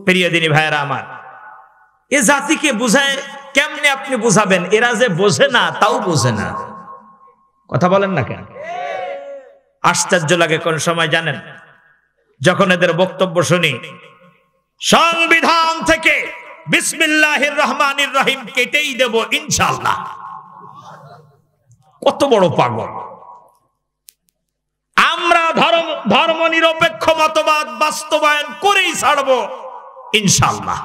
প্রিয় দিনী ভাইয়েরা আমার, এ জাতিকে বুঝায় কেমনে আপনি বুঝাবেন? এরা যে বোঝে না তাও বোঝে না। কথা বলেন না কেন? আশ্চর্য লাগে কোন সময় জানেন? যখন এদের বক্তব্য শুনি, সংবিধান থেকে বিসমিল্লাহির রহমানির রহিম কেটেই দেব ইনশাআল্লাহ। কত বড় পাগল! আমরা ধর্ম নিরপেক্ষ মতবাদ বাস্তবায়ন করেই ছাড়ব ইনশাআল্লাহ।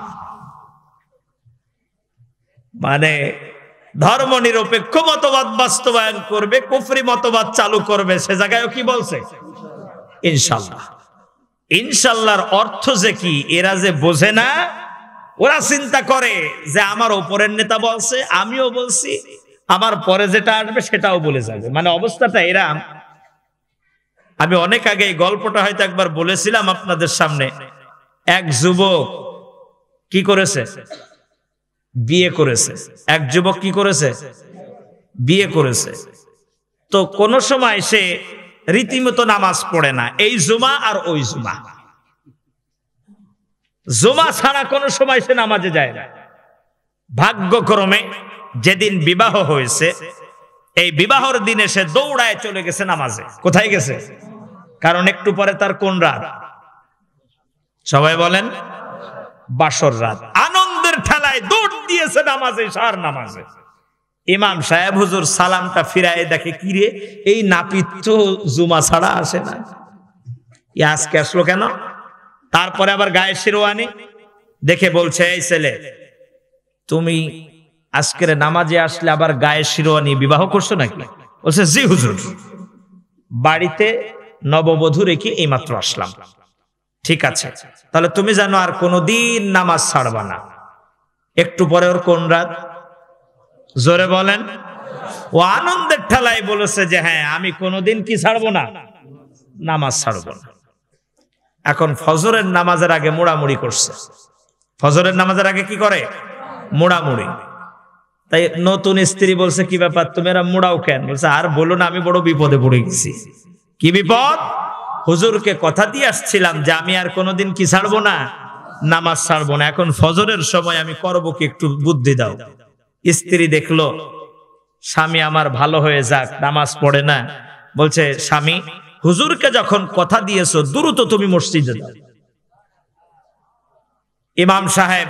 মানে ধর্ম নিরপেক্ষ মতবাদ বাস্তবায়ন করবে, কুফরি মতবাদ চালু করবে, সে জায়গায় কি বলছে? ইনশাআল্লাহ। ইনশাআল্লাহর অর্থ যে কি এরা যে বোঝে না। ওরা চিন্তা করে যে আমার উপরের নেতা বলছে, আমিও বলছি, আমার পরে যেটা আসবে সেটাও বলে যাবে। মানে অবস্থাটা এরকম। আমি অনেক আগে এই গল্পটা হয়তো একবার বলেছিলাম আপনাদের সামনে। এক যুবক কি করেছে? বিয়ে করেছে। এক যুবক কি করেছে? বিয়ে করেছে। তো কোন সময় সে রীতিমতো নামাজ পড়ে না, এই জুমা আর ওই জুমা। জুমা ছাড়া কোন সময় সে নামাজে যায় না। ভাগ্যক্রমে যেদিন বিবাহ হয়েছে, এই বিবাহর দিনে সে দৌড়ায় চলে গেছে নামাজে। কোথায় গেছে? কারণ একটু পরে তার কোন রাত? সবাই বলেন, বাসর রাত। আনন্দের ঠেলায় দৌড় দিয়েছে নামাজে, সার নামাজে। ইমাম সাহেব হুজুর সালামটা ফিরায় দেখে, কি রে, এই নাপিত তো জুমা ছাড়া আসে না, আজকে আসলো কেন? তারপরে আবার গায়ে শিরোয়ানি দেখে বলছে, এই ছেলে, তুমি আজকের নামাজে আসলে আবার গায়ে শিরোয়ানি বিবাহ করছো নাকি? বলছে, জি হুজুর, বাড়িতে নববধূ রেখে এইমাত্র আসলাম। ঠিক আছে, তাহলে তুমি জানো আর কোনদিন নামাজ ছাড়বা না। একটু পরে ওর কোন রাত? জোরে বলেন। ও আনন্দের ঠেলায় বলেছে যে হ্যাঁ, আমি কোনদিন কি ছাড়বো না? নামাজ ছাড়বো না। এখন ফজরের নামাজের আগে মোড়ামুড়ি করছে। ফজরের নামাজের আগে কি করে? মোড়ামুড়ি। তাই নতুন স্ত্রী বলছে, কি ব্যাপার, তুমি এরা মোড়াও কেন? বলছে, আর বলো না, আমি বড় বিপদে পড়ে গেছি। কি বিপদ? হুজুরকে কথা দিয়ে আসছিলাম যে আমি আর কোনোদিন কি ছাড়বো না? নামাজ ছাড়বো না। এখন ফজরের সময় আমি করবো কি, একটু বুদ্ধি দাও। স্ত্রী দেখলো স্বামী আমার ভালো হয়ে যাক, নামাজ পড়ে না, বলছে, স্বামী, হুজুরকে যখন কথা দিয়েছো দ্রুত তুমি মসজিদে যাও। ইমাম সাহেব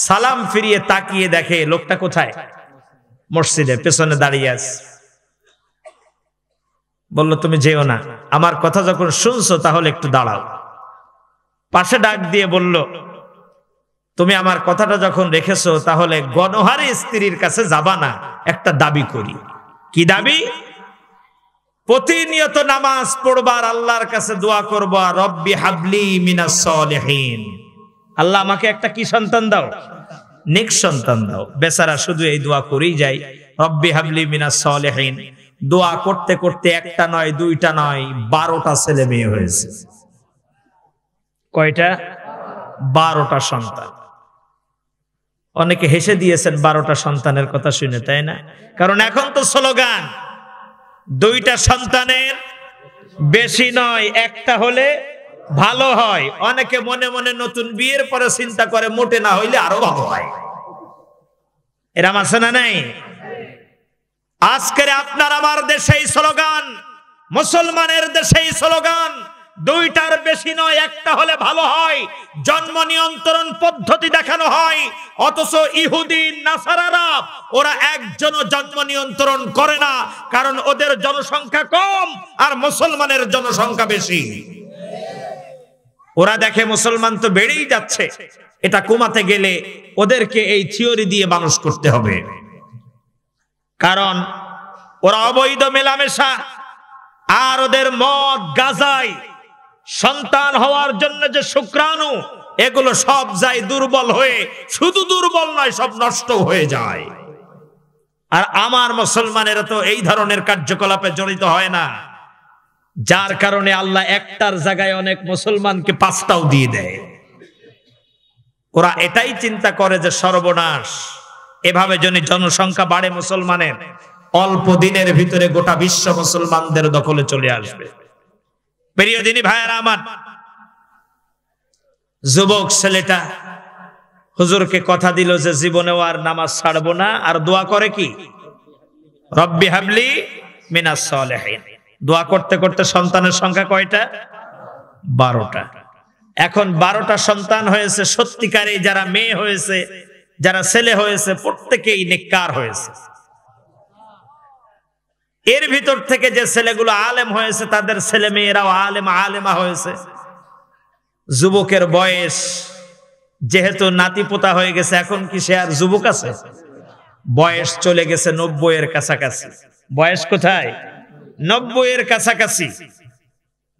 সালাম ফিরিয়ে তাকিয়ে দেখে লোকটা কোথায়? মসজিদে পেছনে দাঁড়িয়ে আছে। বলল, তুমি যেও না, আমার কথা যখন শুনছো তাহলে একটু দাঁড়াও। পাশে ডাক দিয়ে বলল, তুমি আমার কথাটা যখন রেখেছো তাহলে গণহারে স্ত্রীর কাছে যাবা না, একটা দাবি করি। কি দাবি? প্রতিনিয়ত নামাজ পড়বার, আল্লাহর কাছে দোয়া করবা, রব্বি হাবলি মিনাস সলিহিন, আল্লাহ আমাকে একটা কি সন্তান দাও? নেক সন্তান দাও। বেচারা শুধু এই দোয়া করেই যায়, রব্বি হাবলি মিনাস সলিহিন। দোয়া করতে করতে একটা নয়, দুইটা নয়, 12টা ছেলে মেয়ে হয়েছে। কয়টা? 12টা সন্তান। অনেকে হেসে দিয়েছেন 12টা সন্তানের কথা শুনে, তাই না? কারণ এখন তো স্লোগান, 2টা সন্তানের বেশি নয়, একটা হলে ভালো হয়। অনেকে মনে মনে নতুন বিয়ের পরে চিন্তা করে, মোটে না হইলে আরো ভালো হয়। এরম আছে না নাই? আজকের আপনার আমার দেশেই স্লোগান, মুসলমানের দেশেই স্লোগান, 2টার বেশি নয়, একটা হলে ভালো হয়। জন্ম নিয়ন্ত্রণ পদ্ধতি দেখানো হয়, অথচ ইহুদি নাসারারা ওরা একজনও জন্ম নিয়ন্ত্রণ করে না, কারণ ওদের জনসংখ্যা কম আর মুসলমানের জনসংখ্যা বেশি। ওরা দেখে মুসলমান তো বেড়েই যাচ্ছে, এটা কমাতে গেলে ওদেরকে এই থিওরি দিয়ে মানুষ করতে হবে। কারণ ওরা অবৈধ মেলামেশা আর ওদের মদ গাঁজায় সন্তান হওয়ার জন্য যে শুক্রাণু, এগুলো সব যায় দুর্বল হয়ে, শুধু দুর্বল নয়, সব নষ্ট হয়ে যায়। আর আমার মুসলমানেরা তো এই ধরনের কার্যকলাপে জড়িত হয় না, যার কারণে আল্লাহ একটার জায়গায় অনেক মুসলমানকে 5টাও দিয়ে দেয়। ওরা এটাই চিন্তা করে যে সর্বনাশ, এভাবে যদি জনসংখ্যা বাড়ে মুসলমানের, অল্প দিনের ভিতরে গোটা বিশ্ব মুসলমানদের দখলে চলে আসবে। প্রিয় দিনী ভাইয়েরা আমার, যুবক ছেলেটা হুজুরকে কথা দিল যে জীবনেও আর নামাজ ছাড়বো না, আর দোয়া করে কি, রব্বি হাবলি মিনাস সালিহিন। দোয়া করতে করতে সন্তানের সংখ্যা কয়টা? 12টা। এখন 12টা সন্তান হয়েছে, সত্যিকারেই যারা মেয়ে হয়েছে, যারা ছেলে হয়েছে, প্রত্যেকেই নেককার হয়েছে। এর ভিতর থেকে যে ছেলেগুলো আলেম হয়েছে, তাদের ছেলে মেয়েরাও আলেম আলেমা হয়েছে। যুবকের বয়স যেহেতু নাতিপোতা হয়ে গেছে, এখন কি সে আর যুবক আছে? বয়স চলে গেছে 90-এর কাছাকাছি। বয়স কোথায়? 90-এর কাছাকাছি।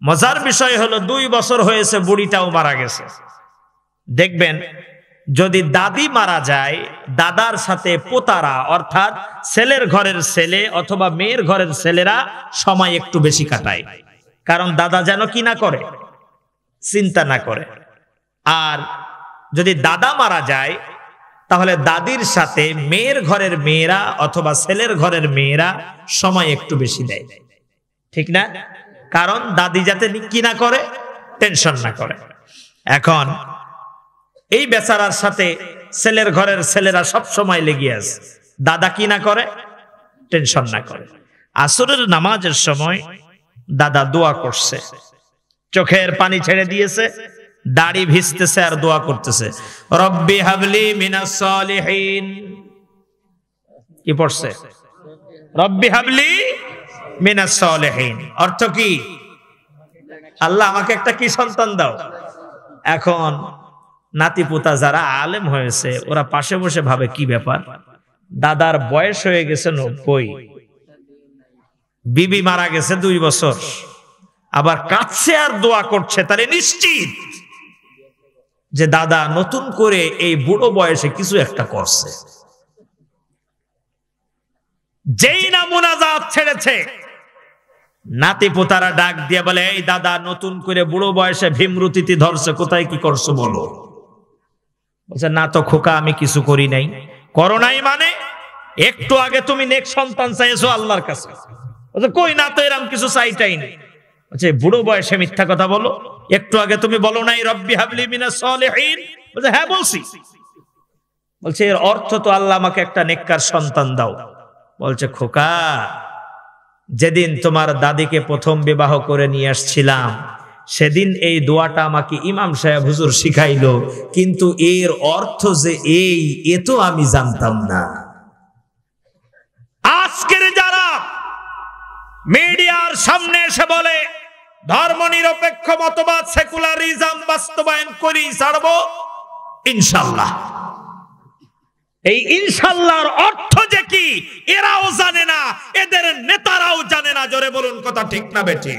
মজার বিষয় হলো 2 বছর হয়েছে বুড়িটাও মারা গেছে। দেখবেন যদি দাদি মারা যায়, দাদার সাথে পোতারা অর্থাৎ ছেলের ঘরের ছেলে অথবা মেয়ের ঘরের ছেলেরা সময় একটু বেশি কাটায়, কারণ দাদা যেন কি না করে, চিন্তা না করে। আর যদি দাদা মারা যায়, তাহলে দাদির সাথে মেয়ের ঘরের মেয়েরা অথবা ছেলের ঘরের মেয়েরা সময় একটু বেশি দেয়, ঠিক না? কারণ দাদি যাতে কি না করে, টেনশন না করে। এখন এই বেচারার সাথে ছেলের ঘরের ছেলেরা সব সময় লেগে আছে, দাদা কি না করে, টেনশন না করে। আসরের নামাজের সময় দাদা দোয়া করছে, চোখের পানি ছেড়ে দিয়েছে, দাড়ি ভিজতেছে আর দোয়া করতেছে, রব্বি হাবলি মিনাস সালিহিন। কি পড়ছে? রব্বি হাবলি মিনাস সালিহিন। অর্থ কি? আল্লাহ আমাকে একটা কি সন্তান দাও। এখন নাতিপুতা যারা আলেম হয়েছে, ওরা পাশে বসে ভাবে কি ব্যাপার, দাদার বয়স হয়ে গেছে 90, বিবি মারা গেছে 2 বছর, আবার কাছে আর দোয়া করছে, তাহলে নিশ্চিত যে দাদা নতুন করে এই বুড়ো বয়সে কিছু একটা করছে। যেই না মুনাজাত ছেড়েছে, নাতিপুতারা ডাক দিয়ে বলে, এই দাদা নতুন করে বুড়ো বয়সে ভীমরুতিতে ধরছে, কোথায় কি করছো বলো। বলছে, না তো খোকা, আমি কিছু করি নাই। করো নাই মানে? একটু আগে তুমি নেক সন্তান চাইছো আল্লাহর কাছে। বলছে, কই না তো এরকম কিছু চাইটাই নেই। বলছে, বুড়ো বয়সে মিথ্যা কথা বলো, একটু আগে তুমি বলো নাই রব্বি হাবলি মিনাস সালিহিন? বলছে, হ্যাঁ বলছি। বলছে, এর অর্থ তো আল্লাহ আমাকে একটা নেককার সন্তান দাও। বলছে, খোকা, যেদিন তোমার দাদিকে প্রথম বিবাহ করে নিয়ে আসছিলাম, সেদিন এই দোয়াটা আমাকে ইমাম সাহেব হুজুর শিখাইলো, কিন্তু এর অর্থ যে এ তো আমি জানতাম না। আজকের যারা মিডিয়ার সামনে এসে বলে ধর্মনিরপেক্ষ মতবাদ, সেকুলারিজম বাস্তবায়ন করি ছাড়বো ইনশাআল্লাহ, এই ইনশাআল্লাহর অর্থ যে কি এরাও জানে না, এদের নেতারাও জানে না। জোরে বলুন কথা ঠিক না বেঠিক?